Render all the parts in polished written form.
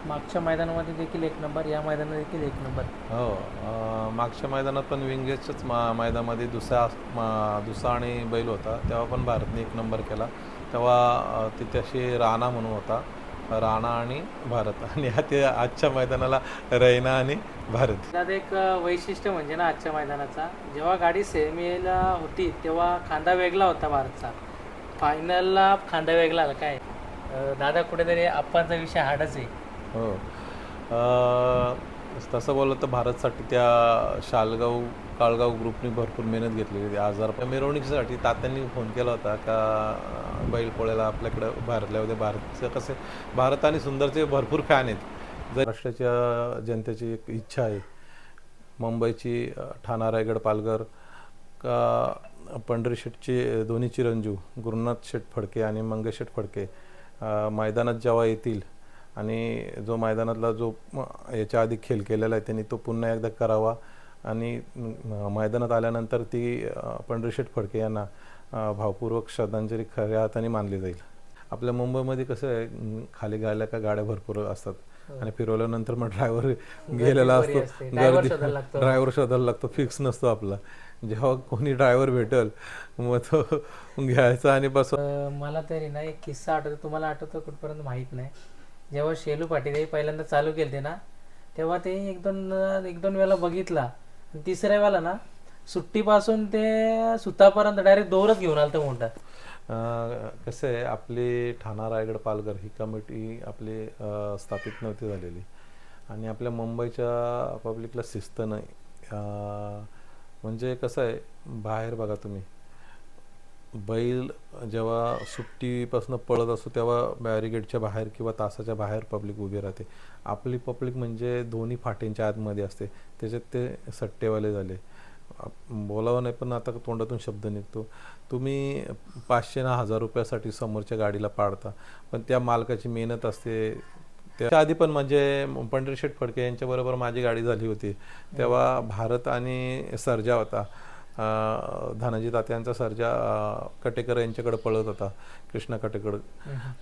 मागच्या मैदानामध्ये देखील एक नंबर, या मैदानात देखील एक नंबर. हो. मागच्या मैदानात पण विंगेजच्याच मैदानामध्ये दुसरा आणि बैल होता, तेव्हा पण भारतने एक नंबर केला. तेव्हा तिथे अशी राणा म्हणून होता, राणा आणि भारत. आणि आजच्या मैदानाला रैना आणि भारत. त्यात एक वैशिष्ट्य म्हणजे ना आजच्या मैदानाचा, जेव्हा गाडी सेमीला होती तेव्हा खांदा वेगळा होता भारतचा, फायनलला खांदा वेगळा आला. काय दादा कुठेतरी आप्पांचा विषय हार्डच आहे. हो. तसं बोललं तर भारतसाठी त्या शालगाव काळगाव ग्रुपनी भरपूर मेहनत घेतली होती. आजार मिरवणुकीसाठी तात्यांनी फोन केला होता का बैल पोळ्याला आपल्याकडं भारतल्या होते. भारतचं कसे भारत आणि सुंदरचे भरपूर फॅन आहेत. जर महाराष्ट्राच्या जनतेची एक इच्छा आहे, मुंबईची ठाणा रायगड पालघर का पंढरी शेठचे दोन्ही चिरंजीव गुरुनाथ शेठ फडके आणि मंगेश शेठ फडके मैदानात जेव्हा येतील आणि जो मैदानातला जो याच्या आधी खेळ केलेला आहे त्यांनी तो पुन्हा एकदा करावा आणि मैदानात आल्यानंतर ती पंढरीशेठ फडके यांना भावपूर्वक श्रद्धांजली खऱ्या हाताने मानली जाईल. आपल्या मुंबईमध्ये कसं आहे, खाली गायला का गाड्या भरपूर असतात आणि फिरवल्यानंतर मग ड्रायव्हर गेलेला असतो, गर्दी ड्रायव्हर शोधायला लागतो, फिक्स नसतो आपला. जेव्हा कोणी ड्रायव्हर भेटेल मग तो घ्यायचा आणि बस. मला तरी ना एक किस्सा आठवतो, तुम्हाला आठवतो कुठपर्यंत माहीत नाही. जेव्हा शेलू पाटील पहिल्यांदा चालू केले ना, तेव्हा ते एक दोन वेळा बघितला, आणि तिसऱ्या वेळेला ना सुट्टीपासून ते सुतापर्यंत डायरेक्ट दोरच घेऊन आलं तर मोठा. कसं आहे, आपली ठाणा रायगड पालघर ही कमिटी आपली स्थापित नव्हती झालेली आणि आपल्या मुंबईच्या पब्लिकला शिस्त नाही. म्हणजे कसं आहे, बाहेर बघा तुम्ही, बैल जेव्हा सुट्टीपासून पळत असतो तेव्हा बॅरिगेडच्या बाहेर किंवा तासाच्या बाहेर पब्लिक उभी राहते. आपली पब्लिक म्हणजे दोन्ही फाट्यांच्या आतमध्ये असते, त्याच्यात ते सट्टेवाले झाले. बोलावं नाही पण आता तोंडातून शब्द निघतो. तुम्ही 500 ना 1000 रुपयासाठी समोरच्या गाडीला पाडता, पण त्या मालकाची मेहनत असते. त्या आधी पण म्हणजे पंढरीशेठ फडके यांच्याबरोबर माझी गाडी झाली होती, तेव्हा भारत आणि सर्जा होता. धनाजी तात्यांचा सर्जा कटेकर यांच्याकडे पळत होता, कृष्णा कटेकर.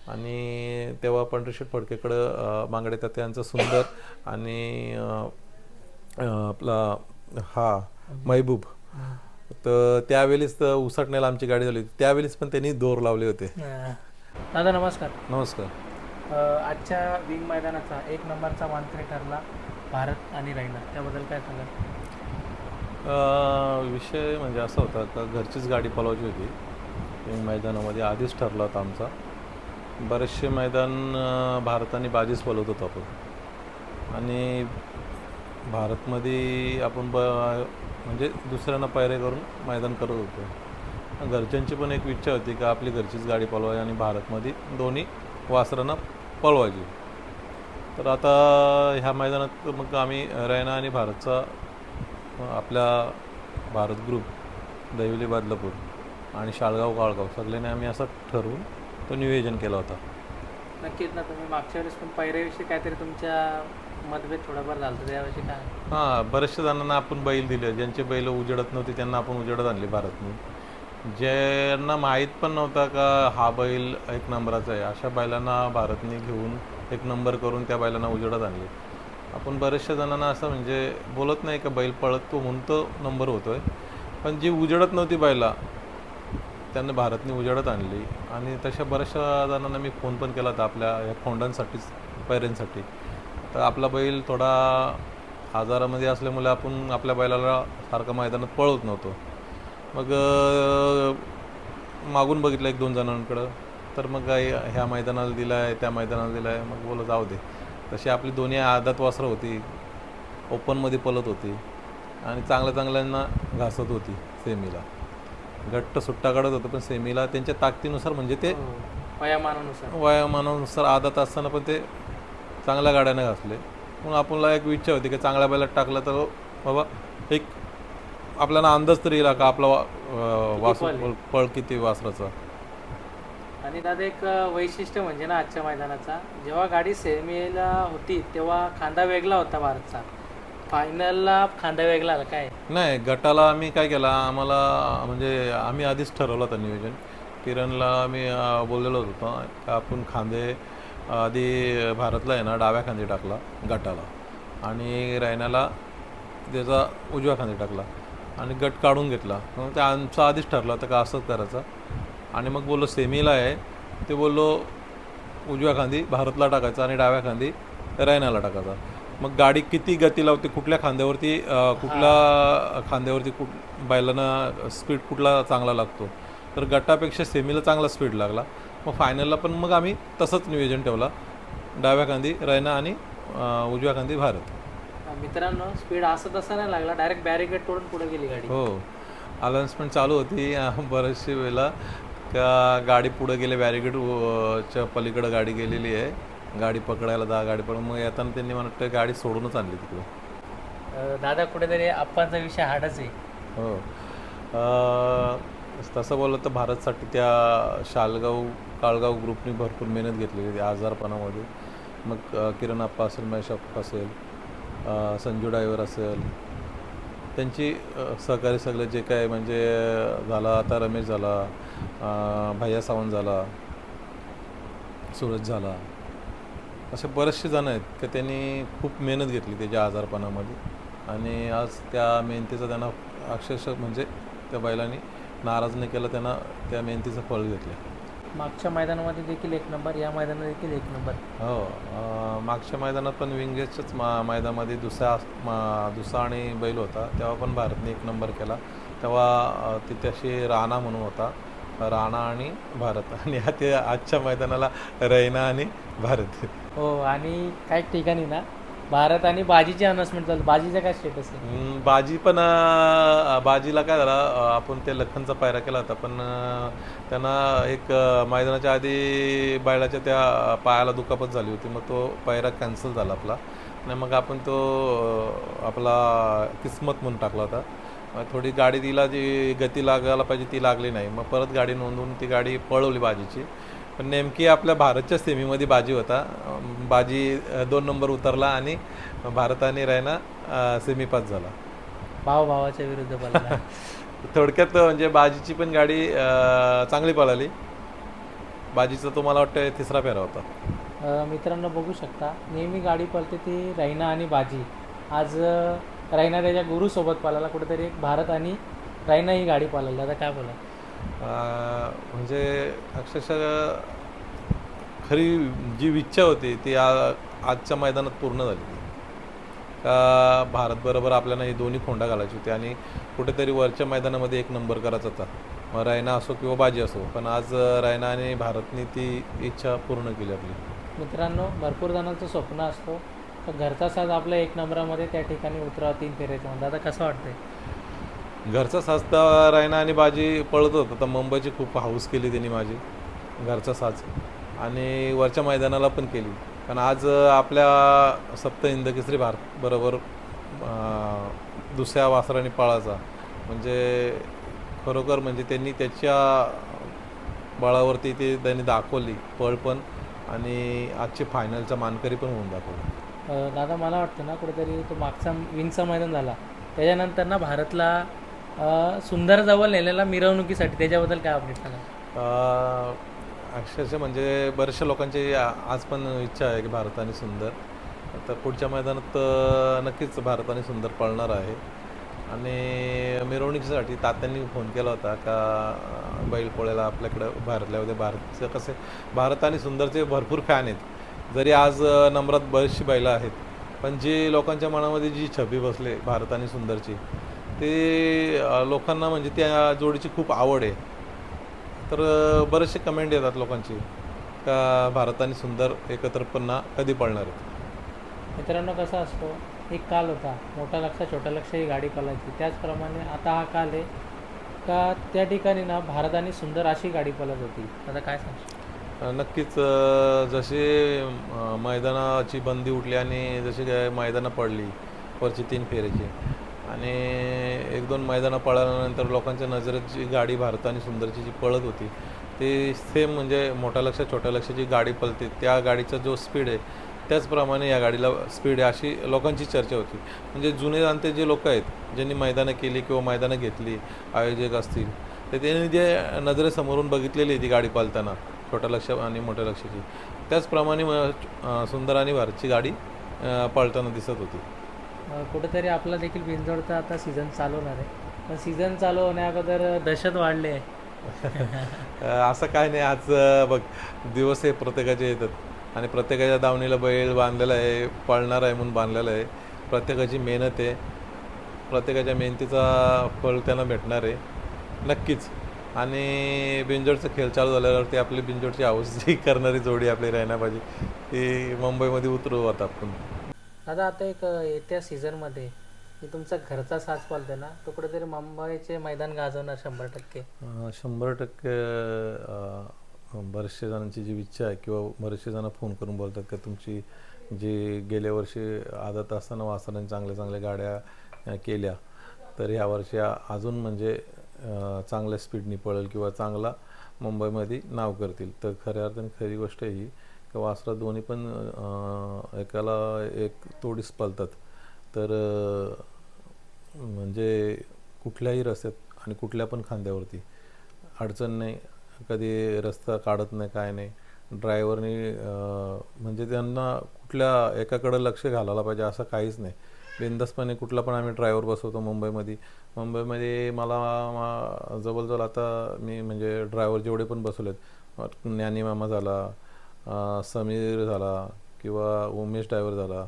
आणि तेव्हा पंढरीशेठ फडकेकडं मांगडे तात्यांचा सुंदर आणि आपला हा महबूब. तर त्यावेळेस तर उसटण्याला आमची गाडी झाली होती, त्यावेळेस पण त्यांनी दोर लावले होते. दादा नमस्कार. नमस्कार. आजच्या विंग मैदानाचा एक नंबरचा मानकरी ठरला भारत आणि रैना, त्याबद्दल काय सांगाल? विषय म्हणजे असा होता का घरचीच गाडी पळवायची होती विंग मैदानामध्ये, आधीच ठरला होता आमचा. बरेचसे मैदान भारताने बाजीच पळवत होतो आपण, आणि भारतमध्ये आपण म्हणजे दुसऱ्यांना पायऱ्या करून मैदान करत होतो. घरच्यांची पण एक इच्छा होती का आपली घरचीच गाडी पळवायची आणि भारतमध्ये दोन्ही वासरांना पळवायची. तर आता ह्या मैदानात मग आम्ही रैना आणि भारतचा आपल्या भारत ग्रुप, दैवली बदलापूर आणि शाळगाव काळगाव सगळ्यांनी आम्ही असं ठरवून तो नियोजन केला होता. नक्कीच ना. तुम्ही मागच्या वेळेस पण पायऱ्याविषयी काहीतरी तुमच्या मतभेद थोडाफार झालं होतं, त्याविषयी काय? बऱ्याचशा जणांना आपण बैल दिले, ज्यांचे बैल उजेडत नव्हते त्यांना आपण उजेडत आणले भारतने. ज्यांना माहीत पण नव्हता का हा बैल एक नंबराचा आहे, अशा बैलांना भारतने घेऊन एक नंबर करून त्या बैलांना उजेडत आणले. आपण बऱ्याचशा जणांना असं म्हणजे बोलत नाही का बैल पळतो म्हणून तो नंबर होतोय, पण जी उजेडत नव्हती बैला त्यांना भारतने उजेडत आणली. आणि तशा बऱ्याचशा जणांना मी फोन पण केला होता आपल्या या खोंडांसाठीच, पैऱ्यांसाठी. तर आपला बैल थोडा आजारामध्ये असल्यामुळे आपण आपल्या बैलाला सारखं मैदानात पळवत नव्हतो. मग मागून बघितलं 1-2 जणांकडं, तर मग ह्या मैदानाला दिला आहे, त्या मैदानाला दिला आहे. मग बोला जाऊ दे. तशी आपली दोन्ही आदत वासरं होती, ओपनमध्ये पळत होती आणि चांगल्यांना घासत होती. सेमीला घट्ट सुट्टा काढत होतं, पण सेमीला त्यांच्या ताकदीनुसार म्हणजे ते वयामानानुसार आदत असताना पण ते चांगल्या गाड्याने घासले. म्हणून आपल्याला एक इच्छा होती की चांगल्या बैलात टाकलं तर बाबा एक आपल्याला अंदाज तरी येईल का आपला वासर पळ किती वासराचा. आणि दादा एक वैशिष्ट्य म्हणजे ना आजच्या मैदानाचा, जेव्हा गाडी सेमीला होती तेव्हा खांदा वेगळा होता भारतचा, फायनलला खांदा वेगळा आला. काय नाही, गटाला आम्ही काय केला, आम्हाला म्हणजे आम्ही आधीच ठरवलं होतं नियोजन. किरणला आम्ही बोललेलो होतो का आपण खांदे आधी भारतला आहे ना डाव्या खांदी टाकला गटाला आणि रैनाला त्याचा उजव्या खांदी टाकला आणि गट काढून घेतला. मग ते आमचं आधीच ठरलं होतं का असंच करायचं. आणि मग बोललो सेमीला आहे ते बोललो उजव्या खांदी भारतला टाकायचा आणि डाव्या खांदी रैनाला टाकायचा. मग गाडी किती गती लावते, कुठल्या खांद्यावरती बैलांना स्पीड कुठला चांगला लागतो, तर गटापेक्षा सेमीला चांगला स्पीड लागला. मग फायनलला पण मग आम्ही तसंच नियोजन ठेवला, डाव्या खांदी रैना आणि उजव्या खांदी भारत. मित्रांनो स्पीड असं तसा नाही लागला, डायरेक्ट बॅरिकेड तोडून पुढे गेली गाडी. हो, अनाउन्समेंट चालू होती बरेचशे वेळेला का गाडी पुढे गेले, बॅरिकेडच्या पलीकडं गाडी गेलेली आहे, गाडी पकडायला गाडी पण मग येताना त्यांनी मला वाटतं गाडी सोडूनच आणली तिकडे. दादा कुठेतरी आप्पांचा विषय हार्डच आहे. हो, तसं बोललं तर भारतसाठी त्या काळगाव ग्रुपनी भरपूर मेहनत घेतलेली होती आजारपणामध्ये. मग किरण आप्पा असेल, महेश आप्पा असेल, संजू ड्रायव्हर असेल, त्यांची सहकारी सगळे जे काय म्हणजे झाला, आता रमेश झाला, भैया सावंत झाला, सूरज झाला, असे बरेचसे जण आहेत की त्यांनी खूप मेहनत घेतली त्याच्या आजारपणामध्ये. आणि आज त्या मेहनतीचं त्यांना अक्षरशः म्हणजे त्या बैलांनी नाराज नाही केलं, त्यांना त्या मेहनतीचं फळ घेतलं. मागच्या मैदानामध्ये देखील एक नंबर, या मैदानात देखील एक नंबर. हो, मागच्या मैदानात पण विंगेसच्याच मैदानामध्ये दुसरा आणि बैल होता, तेव्हा पण भारतने एक नंबर केला. तेव्हा तिथे अशी राणा म्हणून होता, राणा आणि भारत. आणि ते आजच्या मैदानाला रैना आणि भारत. हो, आणि काही ठिकाणी ना भारत आणि बाजीची अनाउन्समेंट चालू. बाजीचा काय स्टेटस आहे? बाजी पण बाजीला काय झाला, आपण ते लखनचा पायरा केला होता, पण त्यांना एक मैदानाच्या आधी बैलाच्या त्या पायाला दुखापत झाली होती, मग तो पायरा कॅन्सल झाला आपला. आणि मग आपण तो आपला किस्मत म्हणून टाकला होता. थोडी गाडी तिला जी गती लागायला पाहिजे ती लागली नाही, मग परत गाडी नोंदवून ती गाडी पळवली बाजीची. पण नेमकी आपल्या भारतच्या सेमीमध्ये बाजी होता, बाजी 2 नंबर उतरला आणि भारत आणि रैना सेमी पास झाला. भावाच्या विरुद्ध पळाला. थोडक्यात म्हणजे बाजीची पण गाडी चांगली पळाली. बाजीचा तो मला वाटतं 3रा फेरा होता. मित्रांनो बघू शकता, नेहमी गाडी पळते ती रैना आणि बाजी. आज रैना त्याच्या गुरुसोबत पळाला, कुठेतरी एक भारत आणि रैना ही गाडी पळाली. दादा काय बोला? म्हणजे अक्षरशः खरी जी इच्छा होती ती आजच्या मैदानात पूर्ण झाली का भारतबरोबर आपल्याला ही दोन्ही खोंडा घालायची होती आणि कुठेतरी वरच्या मैदानामध्ये एक नंबर करायचा होता, मग रैना असो किंवा बाजी असो. पण आज रैना आणि भारतने ती इच्छा पूर्ण केली आपली. मित्रांनो, भरपूर जणांचं स्वप्न असतो तर घरचा साज आपल्या 1 नंबरामध्ये त्या ठिकाणी उतरावा 3 फेऱ्याचा. दादा कसं वाटतंय? घरचा साज तर रैना आणि बाजी पळत होतं, तर मुंबईची खूप हाऊस केली त्यांनी माझी घरचा साज, आणि वरच्या मैदानाला पण केली. कारण आज आपल्या सप्त हिंद केसरी भारत बरोबर दुसऱ्या वासराने पळायचा म्हणजे खरोखर म्हणजे त्यांनी त्याच्या बळावरती ते त्यांनी दाखवली पळ पण, आणि आजची फायनलचा मानकरी पण होऊन दाखवला. दादा मला वाटतं ना कुठेतरी तो मागचा विंगचा मैदान झाला त्याच्यानंतर ना भारतला सुंदर जवळ नेलेला मिरवणुकीसाठी, त्याच्याबद्दल काय अपडेट सांगा? अक्षरशः म्हणजे बऱ्याचशा लोकांची आज पण इच्छा आहे की भारत आणि सुंदर, तर पुढच्या मैदानात नक्कीच भारत आणि सुंदर पळणार आहे. आणि मिरवणुकीसाठी तात्यांनी फोन केला होता का बैल पोळ्याला आपल्याकडं भारतल्या होते. भारतचं कसे भारत आणि सुंदरचे भरपूर फॅन आहेत, जरी आज नंबरात बरीचशी बैलं आहेत, पण जी लोकांच्या मनामध्ये जी छबी बसले भारत आणि सुंदरची, ते लोकांना म्हणजे त्या जोडीची खूप आवड आहे. तर बरेचसे कमेंट येतात लोकांची का भारत आणि सुंदर एकत्र पुन्हा कधी पळणार आहेत. मित्रांनो कसं असतो, एक काल होता मोठा लक्ष छोटा लक्ष ही गाडी पळायची, त्याचप्रमाणे आता हा काल आहे का त्या ठिकाणी ना भारत आणि सुंदर अशी गाडी पळत होती. आता काय सांगतो? नक्कीच जसे मैदानाची बंदी उठली आणि जशी काय मैदानं पडली वरची 3 फेऱ्याची, आणि 1-2 मैदानं पळाल्यानंतर लोकांच्या नजरेत जी गाडी भारत आणि सुंदरची जी पळत होती ते सेम म्हणजे मोठ्या लक्ष छोट्या लक्षाची गाडी पळते त्या गाडीचा जो स्पीड आहे त्याचप्रमाणे या गाडीला स्पीड आहे अशी लोकांची चर्चा होती. म्हणजे जुने जाणते जे लोक आहेत ज्यांनी मैदानं केली किंवा मैदानं घेतली, आयोजक असतील, तर त्यांनी जे नजरेसमोरून बघितलेली ती गाडी पळताना छोट्या लक्ष आणि मोठ्या लक्षाची, त्याचप्रमाणे सुंदर आणि भारतची गाडी पळताना दिसत होती. कुठेतरी आपला देखील बिनजोडचा आता सीझन चालू होणार आहे, पण सीझन चालू होण्याअगोदर दहशत वाढली आहे. असं काय नाही. आज बघ, दिवस हे प्रत्येकाचे येतात आणि प्रत्येकाच्या दावणीला बैल बांधलेला आहे, पळणार आहे म्हणून बांधलेला आहे. प्रत्येकाची मेहनत आहे, प्रत्येकाच्या मेहनतीचा फळ त्यांना भेटणार आहे नक्कीच. आणि बिनजोडचा खेळ चालू झाल्यावरती आपली बिनजोडची जी करणारी जोडी आपली राहायला पाहिजे, ती मुंबईमध्ये उतरू आता आपण. दादा आता एक येत्या सीझनमध्ये मी तुमचा घरचा साज पालते ना, तो कुठेतरी मुंबईचे मैदान गाजवणार 100%. 100% बरेचसे जणांची जी इच्छा आहे किंवा बरेचसे जण फोन करून बोलतात की तुमची जी गेल्या वर्षी आदत असताना वासरांनी चांगल्या चांगल्या गाड्या केल्या, तर ह्या वर्षी अजून म्हणजे चांगल्या स्पीडनी पळेल किंवा चांगला मुंबईमध्ये नाव करतील. तर खऱ्या अर्थाने खरी गोष्ट आहे ही की वासरा दोन्ही पण एकाला एक तोडीस पळतात. तर म्हणजे कुठल्याही रस्त्यात आणि कुठल्या पण खांद्यावरती अडचण नाही, कधी रस्ता काढत नाही, काय नाही. ड्रायव्हरनी म्हणजे त्यांना कुठल्या एकाकडं लक्ष घालायला पाहिजे असं काहीच नाही. बिनधास्तपणे कुठला पण आम्ही ड्रायव्हर बसवतो मुंबईमध्ये जवळजवळ आता मी म्हणजे ड्रायव्हर जेवढे पण बसवलेत, ज्ञानी मामा झाला, समीर झाला किंवा उमेश ड्रायव्हर झाला,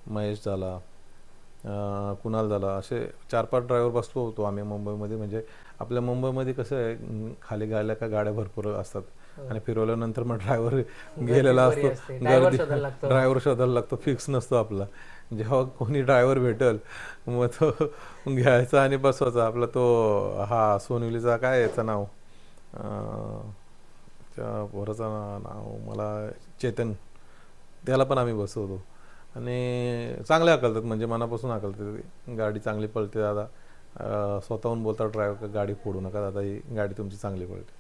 महेश झाला, कुणाल झाला, असे 4-5 ड्रायव्हर बसलो होतो आम्ही मुंबईमध्ये. म्हणजे आपल्या मुंबईमध्ये कसं आहे, खाली गायला का गाड्या भरपूर असतात आणि फिरवल्यानंतर मग ड्रायव्हर गेलेला असतो, गर्दी, ड्रायव्हर शोधायला लागतो, फिक्स नसतो आपला. जेव्हा कोणी ड्रायव्हर भेटेल मग तो घ्यायचा आणि बसवायचा. आपला तो सोनिवलीचा काय याचं नाव, त्या पोराचं नाव मला चेतन, त्याला पण आम्ही बसवतो आणि चांगले हाकलतात, म्हणजे मनापासून हाकलतात. गाडी चांगली पळते दादा, स्वतःहून बोलतात ड्रायव्हर, गाडी फोडू नका दादा, ही गाडी तुमची चांगली पळते.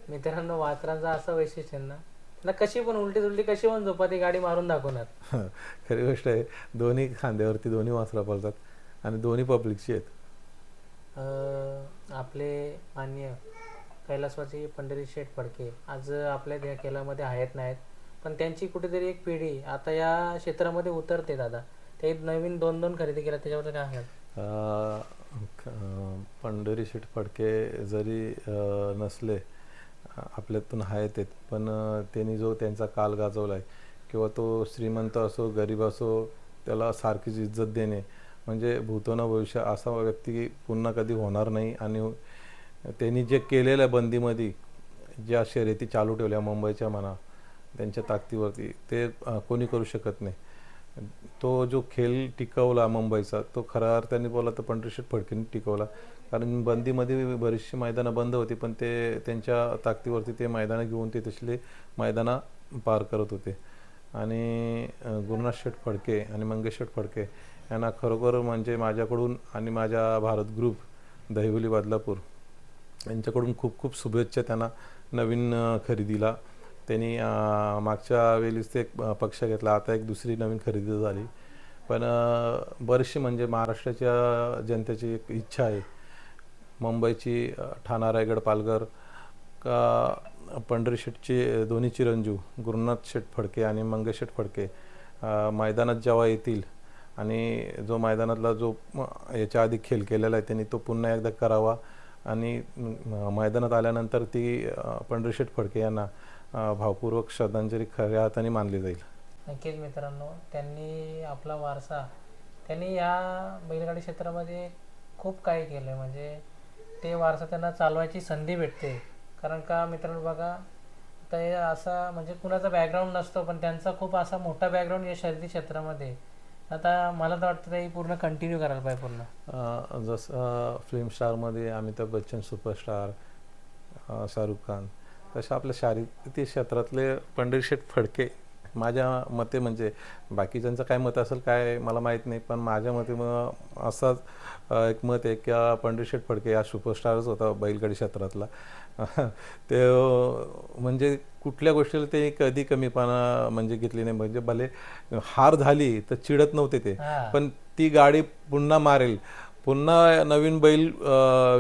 मित्रांनो, वासरांचं असं वैशिष्ट्य आहे ना, त्यांना कशी पण उलटी कशी पण झोपा ती गाडी मारून दाखवणार. खरी गोष्ट आहे, दोन्ही खांद्यावरती दोन्ही वासरा पळतात आणि दोन्ही पब्लिकची आहेत. आपले मान्य कैलासवासी पंढरी शेठ फडके आज आपल्या या खेळामध्ये आहेत नाहीत, पण त्यांची कुठेतरी एक पिढी आता या क्षेत्रामध्ये उतरते. दादा ते नवीन 2 खरेदी केल्या, त्याच्यावर काय सांगाल? पंढरी शेठ फडके जरी नसले, आपल्यातून आहेत ते, पण त्यांनी जो त्यांचा काल गाजवला आहे किंवा तो श्रीमंत असो गरीब असो, त्याला सारखीच इज्जत देणे, म्हणजे भूतोना भविष्य असा व्यक्ती पुन्हा कधी होणार नाही. आणि त्यांनी जे केलेलं बंदीमध्ये ज्या शर्यती चालू ठेवल्या मुंबईच्या म्हणा, त्यांच्या ताकदीवरती, ते कोणी करू शकत नाही. तो जो खेळ टिकवला मुंबईचा, तो खऱ्या अर्थाने बोला तर पंढरी शेठ फडकेंनी टिकवला. कारण बंदीमध्ये बरीचशी मैदानं बंद होती, पण ते त्यांच्या ताकदीवरती ते मैदानं घेऊन ते तसले मैदानं पार करत होते. आणि गुरुनाथ शेठ फडके आणि मंगेश शेठ फडके यांना खरोखर म्हणजे माझ्याकडून आणि माझ्या भारत ग्रुप दहिवली बदलापूर यांच्याकडून खूप खूप शुभेच्छा त्यांना नवीन खरेदीला. त्यांनी मागच्या वेळेस ते एक पक्ष घेतला, आता एक दुसरी नवीन खरेदी झाली. पण बरीचशी म्हणजे महाराष्ट्राच्या जनतेची एक इच्छा आहे, मुंबईची ठाणा रायगड पालघर का पंढरी शेठचे दोन्ही चिरंजीव गुरुनाथ शेठ फडके आणि मंगेश शेठ फडके मैदानात जेव्हा येतील आणि जो मैदानातला जो याच्या आधी खेळ केलेला आहे त्यांनी तो पुन्हा एकदा करावा. आणि मैदानात आल्यानंतर ती पंढरी शेठ फडके यांना भावपूर्वक श्रद्धांजली खऱ्या हाताने मानली जाईल. नक्कीच मित्रांनो, त्यांनी आपला वारसा, त्यांनी या बैलगाडी क्षेत्रामध्ये खूप काही केलं आहे, म्हणजे ते वारसा त्यांना चालवायची संधी भेटते. कारण का मित्रांनो बघा, आता हे असा म्हणजे कुणाचा बॅकग्राऊंड नसतो, पण त्यांचा खूप असा मोठा बॅकग्राऊंड या शर्यती क्षेत्रामध्ये. आता मला तर वाटतं ते पूर्ण कंटिन्यू करायला पाहिजे पूर्ण. जसं फिल्म स्टारमध्ये अमिताभ बच्चन सुपरस्टार, शाहरुख खान, तशा आपल्या शर्यती क्षेत्रातले पंढरी शेठ फडके माझ्या मते, म्हणजे बाकीच्यांचं काय मत असेल काय मला माहीत नाही, पण माझ्या मते मग असाच एक मत आहे की पंढरी शेठ फडके हा सुपरस्टारच होता बैलगाडी क्षेत्रातला. ते म्हणजे कुठल्या गोष्टीला ते कधी कमीपणा म्हणजे घेतली नाही. म्हणजे भले हार झाली तर चिडत नव्हते ते, पण ती गाडी पुन्हा मारेल पुन्हा नवीन बैल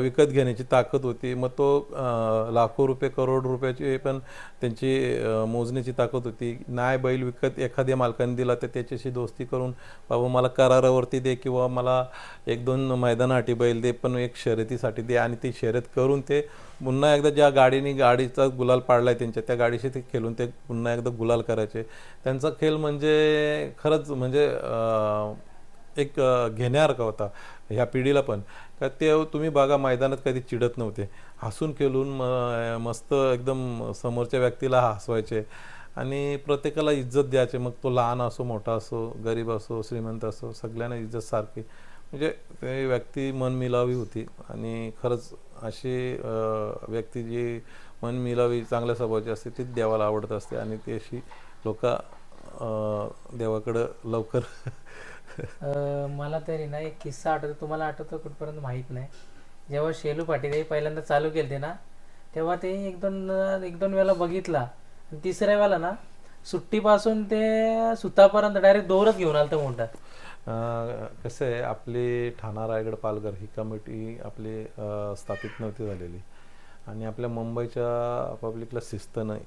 विकत घेण्याची ताकद होती. मग तो लाखो रुपये करोड रुपयाची पण त्यांची मोजण्याची ताकद होती. नाही बैल विकत एखाद्या मालकाने दिला तर त्याच्याशी दोस्ती करून बाबा मला करारावरती दे किंवा मला 1-2 मैदानासाठी बैल दे, पण एक शर्यतीसाठी दे. आणि ती शर्यत करून ते पुन्हा एकदा ज्या गाडीचा गुलाल पाडलाय त्यांच्या त्या गाडीशी ते खेळून ते पुन्हा एकदा गुलाल करायचे. त्यांचा खेळ म्हणजे खरंच म्हणजे एक घेण्यासारखा होता ह्या पिढीला पण. का ते तुम्ही बघा मैदानात कधी चिडत नव्हते, हसून खेळून मस्त एकदम समोरच्या व्यक्तीला हसवायचे आणि प्रत्येकाला इज्जत द्यायचे. मग तो लहान असो मोठा असो गरीब असो श्रीमंत असो सगळ्यांना इज्जत सारखी. म्हणजे ते व्यक्ती मनमिलावी होती आणि खरंच अशी व्यक्ती जी मनमिलावी चांगल्या स्वभावाची असते तीच देवाला आवडत असते आणि ती अशी लोक देवाकडं लवकर मला तरी ना एक किस्सा आठवतो, तुम्हाला आठवतो कुठपर्यंत माहीत नाही. जेव्हा शेलू पाटील पहिल्यांदा चालू केलते ना, तेव्हा ते एक दोन वेळा बघितला आणि तिसऱ्या वेळेला ना सुट्टीपासून ते सुतापर्यंत डायरेक्ट दोरच घेऊन आलं तर मोठा. कसं आहे, आपली ठाणा रायगड पालघर ही कमिटी आपली स्थापित नव्हती झालेली आणि आपल्या मुंबईच्या पब्लिकला शिस्त नाही.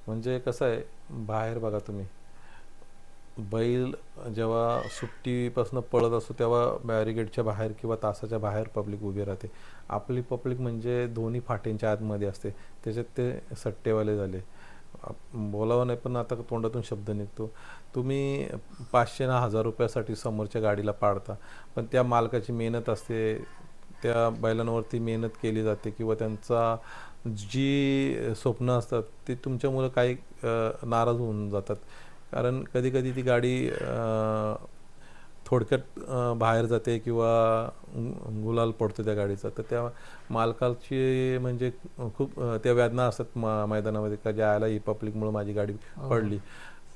म्हणजे कसं आहे, बाहेर बघा तुम्ही बैल जेव्हा सुट्टीपासून पळत असतो तेव्हा बॅरिगेडच्या बाहेर किंवा तासाच्या बाहेर पब्लिक उभी राहते. आपली पब्लिक म्हणजे दोन्ही फाट्यांच्या आतमध्ये असते. त्याच्यात ते सट्टेवाले झाले, बोलावं नाही पण आता तोंडातून शब्द निघतो. तुम्ही 500 ना 1000 रुपयासाठी समोरच्या गाडीला पाडता, पण त्या मालकाची मेहनत असते, त्या बैलांवरती मेहनत केली जाते किंवा त्यांचा जी स्वप्न असतात ते तुमच्यामुळं काही नाराज होऊन जातात. कारण कधी कधी ती गाडी थोडक्यात बाहेर जाते किंवा गुलाल पडतो त्या गाडीचा, तर त्या मालकाची म्हणजे खूप त्या वेदना असतात मैदानामध्ये का ज्याला ही पब्लिकमुळं माझी गाडी पडली.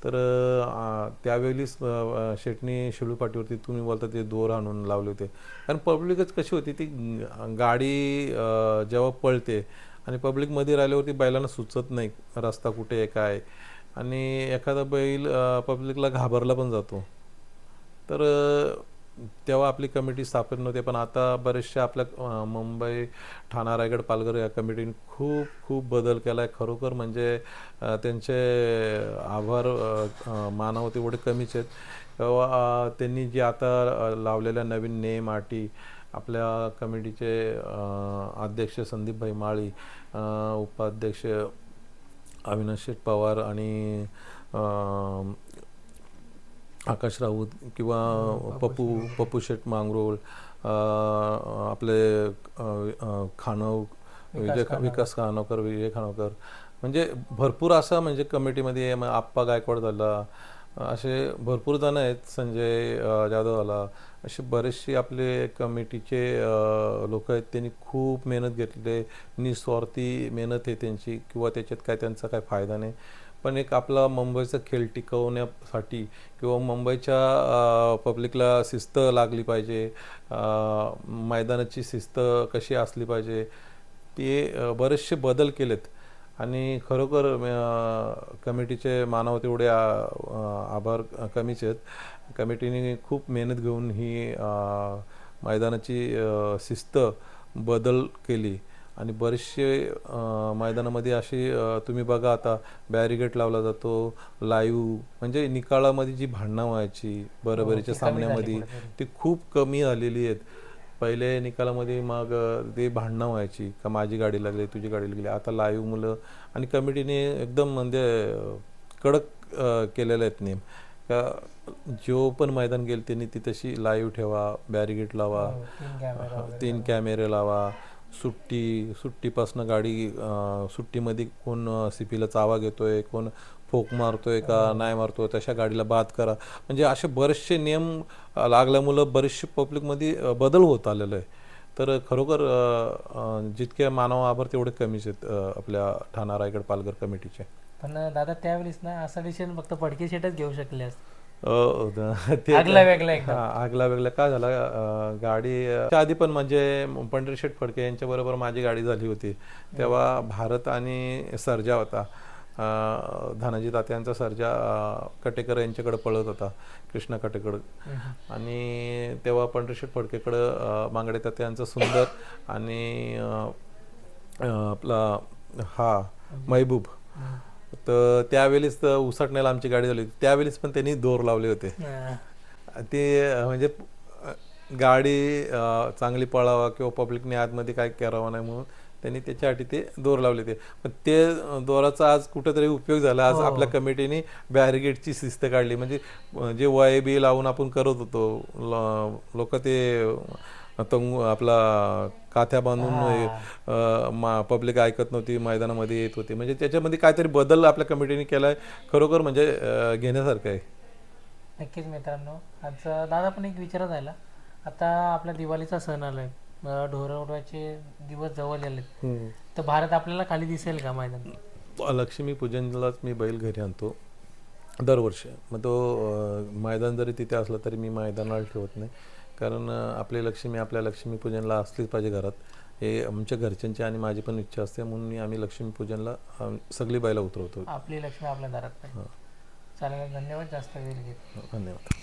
तर त्यावेळीच शेटणी शेलू पाटीवरती तुम्ही बोलता ते दोर आणून लावले होते. कारण पब्लिकच कशी होती ती गाडी जेव्हा पळते आणि पब्लिकमध्ये राहिल्यावरती बैलांना सुचत नाही रस्ता कुठे आहे काय, आणि एखादा बैल पब्लिकला घाबरला पण जातो. तर तेव्हा आपली कमिटी स्थापन नव्हती, पण आता बरेचसे आपल्या मुंबई ठाणा रायगड पालघर या कमिटीने खूप खूप बदल केला आहे. खरोखर म्हणजे त्यांचे आभार मानावं तेवढे कमीच आहेत. तेव्हा त्यांनी जे आता लावलेल्या नवीन नियम अटी, आपल्या कमिटीचे अध्यक्ष संदीपभाई माळी, उपाध्यक्ष अविनाश शेठ पवार आणि आकाश राऊत किंवा पप्पू शेठ मांगरोळ, आपले विकास खानोकर, विजय खानोकर, म्हणजे भरपूर असं म्हणजे कमिटीमध्ये आप्पा गायकवाड झाला, असे भरपूर जण आहेत, संजय जाधव आला, असे बरेचसे आपले कमिटीचे लोक आहेत. त्यांनी खूप मेहनत घेतली, निस्वार्थी मेहनत आहे त्यांची, किंवा त्याच्यात काय त्यांचा काय फायदा नाही, पण एक आपला मुंबईचा खेळ टिकवण्यासाठी किंवा मुंबईच्या पब्लिकला शिस्त लागली पाहिजे, मैदानाची शिस्त कशी असली पाहिजे, ते बरेचसे बदल केलेत. आणि खरोखर कमिटीचे मानावं तेवढे आभार कमीच आहेत. कमिटीने खूप मेहनत घेऊन ही मैदानाची शिस्त बदल केली आणि बरेचसे मैदानामध्ये अशी तुम्ही बघा आता बॅरिगेट लावला जातो, लाईव्ह म्हणजे निकालामध्ये जी भांडणं व्हायची बरोबरीच्या सामन्यामध्ये ती खूप कमी झालेली आहेत. पहिले निकालामध्ये मग ते भांडणं व्हायची का माझी गाडी लागली तुझी गाडी लागली. आता लाईव्ह मुलं आणि कमिटीने एकदम म्हणजे कडक केलेले आहेत नियम का जो पण मैदान गेल त्यांनी ती तशी लाईव्ह ठेवा, बॅरिगेट लावा, 3 कॅमेरे लावा, सुट्टीपासनं गाडी सुट्टीमध्ये कोण सीपीला चावा घेतोय, कोण फोक मारतोय का नाही मारतोय, तशा गाडीला बाद करा. म्हणजे असे बरेचसे नियम लागल्यामुळं बरेचसे पब्लिकमध्ये बदल होत आलेला आहे. तर खरोखर जितके मानव आभार तेवढे कमीच आहेत आपल्या ठाणा रायगड पालघर कमिटीचे. पण दादा त्यावेळेस ना असा डिसिजन फक्त फडके शेटच घेऊ शकले असते. आगला वेगळा काय झाला, गाडी आधी पण म्हणजे पंढरीशेठ फडके यांच्या बरोबर माझी गाडी झाली होती. तेव्हा भारत आणि सर्जा होता. धानाजी तात्यांचा सर्जा कटेकर यांच्याकडे पळत होता, कृष्णा कटेकर. आणि तेव्हा पंढरीशेठ फडकेकडं मांगडे तात्यांचा सुंदर आणि आपला हा महबूब. तर त्यावेळेस तर उसाटण्याला आमची गाडी झाली होती, त्यावेळेस पण त्यांनी दोर लावले होते. ते म्हणजे गाडी चांगली पळावा किंवा पब्लिकने आतमध्ये काय करावं नाही म्हणून त्यांनी त्याच्यासाठी ते दोर लावले ते. पण ते दोराचा आज कुठेतरी उपयोग झाला. आज आपल्या कमिटीने बॅरिगेडची शिस्त काढली. म्हणजे जे वाय बी लावून आपण करत होतो, लोक ते आपला काथ्या बांधून पब्लिक ऐकत नव्हती, मैदानामध्ये येत होती. म्हणजे त्याच्यामध्ये काहीतरी बदल आपल्या कमिटीने केलाय, खरोखर म्हणजे घेण्यासारखं आहे. नक्कीच मित्रांनो. आज दादा पण एक विचारत राहिला, आता आपला दिवाळीचा सण आलाय, ढोरं उडवायचे दिवस जवळ आले, तर भारत आपल्याला खाली दिसेल का मैदान? लक्ष्मीपूजनलाच मी बैल घरी आणतो दरवर्षी. मग तो मैदान जरी तिथे असलं तरी मी मैदानाला ठेवत नाही, कारण आपली लक्ष्मी आपल्या लक्ष्मीपूजनला असलीच पाहिजे घरात. हे आमच्या घरच्यांची आणि माझी पण इच्छा असते, म्हणून आम्ही लक्ष्मीपूजनला सगळी बैला उतरवतो. आपली लक्ष्मी आपल्या दारात पाहिजे. चालेल, धन्यवाद. जास्त वेळ घेत. धन्यवाद.